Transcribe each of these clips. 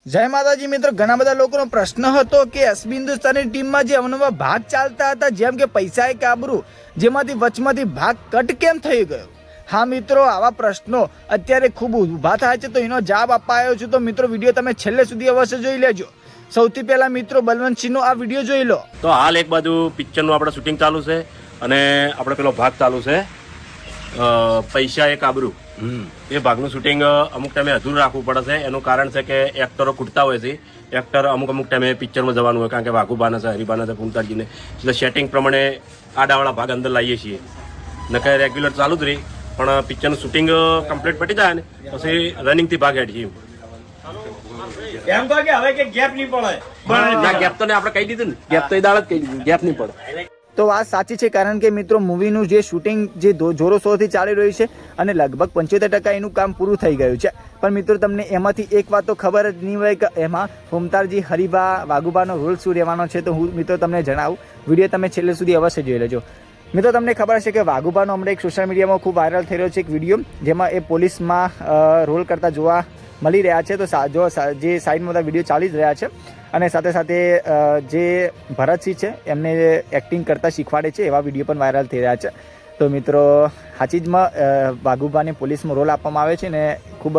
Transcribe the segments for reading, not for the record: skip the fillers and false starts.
જય માતાજી મિત્રો, ઘણા બધા લોકોનો પ્રશ્ન હતો કે એસબી હિન્દુસ્તાની ટીમમાં જે અવનવા ભાગ ચાલતા હતા, જેમ કે પૈસા એક આબરૂ, જેમાંથી વચમાંથી ભાગ કટ કેમ થઈ ગયો? હા મિત્રો, આવા પ્રશ્નો અત્યારે ખૂબ ઊભા થાય છે, તો એનો જવાબ આપવા આવ્યો છું. તો મિત્રો વિડીયો તમે છેલ્લે સુધી અવશ્ય જોઈ લેજો. સૌથી પહેલા મિત્રો બલવંતસિંહનો આ વિડીયો જોઈ લો. તો હાલ એક બાજુ પિક્ચરનું આપણે શૂટિંગ ચાલુ છે અને આપણે પેલો ભાગ ચાલુ છે પૈસા એક આબરૂ. એ ભાગનું શૂટિંગ અમુક ટાઈમે અધૂરું રાખવું પડે છે. એનું કારણ છે કે એક્ટરો ખૂટતા હોય છે. એક્ટર અમુક ટાઈમે પિક્ચરમાં જવાનું હોય, કારણ કે વાઘુબાના છે, હરિબાના છે, પુમતાજીને, એટલે સેટિંગ પ્રમાણે આડાવાળા ભાગ અંદર લાવીએ છીએ. નકર રેગ્યુલર ચાલુ જ રહી, પણ પિક્ચરનું શૂટિંગ કમ્પ્લીટ પટી જાય ને પછી રનિંગથી ભાગ હેડ છીએ. એમ કહો કે હવે કે ગેપ નહીં પડે. ના, ગેપ તો આપણે કહી દીધું ને, ગેપ તો એ દાળ જ કહી દીધું, ગેપ નહીં પડે. તો વાત સાચી છે, કારણ કે મિત્રો મૂવીનું જે શૂટિંગ જે જોરોશોરથી ચાલી રહ્યું છે અને લગભગ 75% એનું કામ પૂરું થઈ ગયું છે. પણ મિત્રો તમને એમાંથી એક વાત તો ખબર જ નહીં હોય કે એમાં પુમતાજી, હરિબા, વાઘુબાનો રોલ શું રહેવાનો છે. તો હું મિત્રો તમને જણાવું, વિડીયો તમે છેલ્લે સુધી અવશ્ય જોઈ લેજો. મિત્રો તમને ખબર છે કે વાઘુબાનો હમણાં એક સોશિયલ મીડિયામાં ખૂબ વાયરલ થઈ રહ્યો છે એક વિડીયો, જેમાં એ પોલીસમાં રોલ કરતા જોવા મળી રહ્યા છે. તો જો જે સાઈડમાં બધા વિડીયો ચાલી જ રહ્યા છે અને સાથે સાથે જે ભરતસિંહ છે એમને એક્ટિંગ કરતાં શીખવાડે છે, એવા વિડીયો પણ વાયરલ થઈ રહ્યા છે. તો મિત્રો હાચીજમાં વાઘુબાને પોલીસમાં રોલ આપવામાં આવે છે ને ખૂબ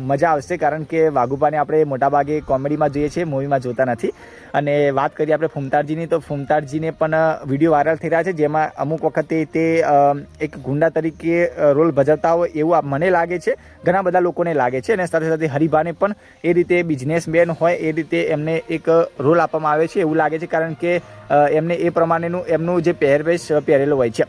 મજા આવશે, કારણ કે વાઘુબાને આપણે મોટાભાગે કોમેડીમાં જોઈએ છીએ, મૂવીમાં જોતા નથી. અને વાત કરીએ આપણે ફૂમતાજીની, તો ફૂમતાજીને પણ વિડીયો વાયરલ થઈ રહ્યા છે, જેમાં અમુક વખતે તે એક ગુંડા તરીકે રોલ ભજવતા હોય એવું મને લાગે છે, ઘણા બધા લોકોને લાગે છે. અને સાથે સાથે હરિભાને પણ એ રીતે બિઝનેસમેન હોય એ રીતે એમને એક રોલ આપવામાં આવે છે એવું લાગે છે, કારણ કે એમને એ પ્રમાણેનું એમનું જે પહેરવેશ પહેરેલો હોય છે.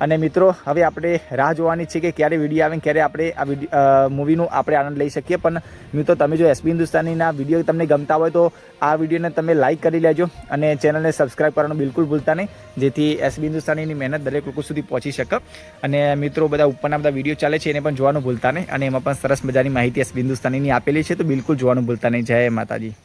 અને મિત્રો હવે આપણે રાહ જોવાની છે કે ક્યારે વિડીયો આવે, ક્યારે આપણે આ મૂવીનું આપણે આનંદ લઈ શકીએ. પણ મિત્રો તમે જો એસબી હિન્દુસ્તાનીના વિડીયો તમને ગમતા હોય તો આ વિડીયોને તમે લાઇક કરી લેજો અને ચેનલને સબસ્ક્રાઈબ કરવાનું બિલકુલ ભૂલતા નહીં, જેથી એસબી હિન્દુસ્તાનીની મહેનત દરેક લોકો સુધી પહોંચી શકે. અને મિત્રો બધા ઉપરના બધા વિડીયો ચાલે છે એને પણ જોવાનું ભૂલતા નહીં, અને એમાં પણ સરસ મજાની માહિતી એસબી હિન્દુસ્તાનીની આપેલી છે, તો બિલકુલ જોવાનું ભૂલતા નહીં. જય માતાજી.